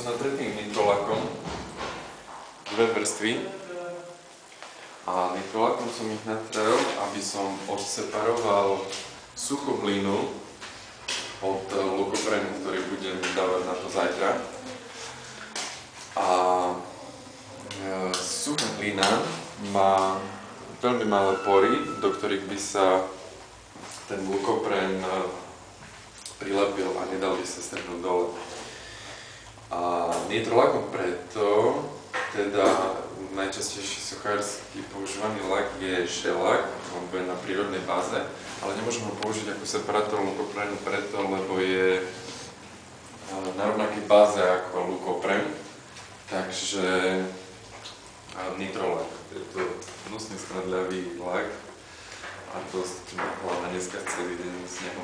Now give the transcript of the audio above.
sú natretý nitrolakom, dve vrstvy. A nitrolakom som ich natrel, aby som odseparoval suchú hlinu od lukoprénu, ktorý budem dávať na to zajtra. A suchá hlina má veľmi malé pory, do ktorých by sa ten lukoprén prilepil a nedal by sa strhnúť dole. A nitrolakom preto, teda najčastejší suchársky používaný lak je šelak, on bude na prírodnej báze, ale nemôžem ho použiť ako separátor lukoprénu preto, lebo je na rovnakej báze ako lukoprén, takže nitrolak, je to hnusne smradľavý lak a dosť ma hlava dneska celý deň z neho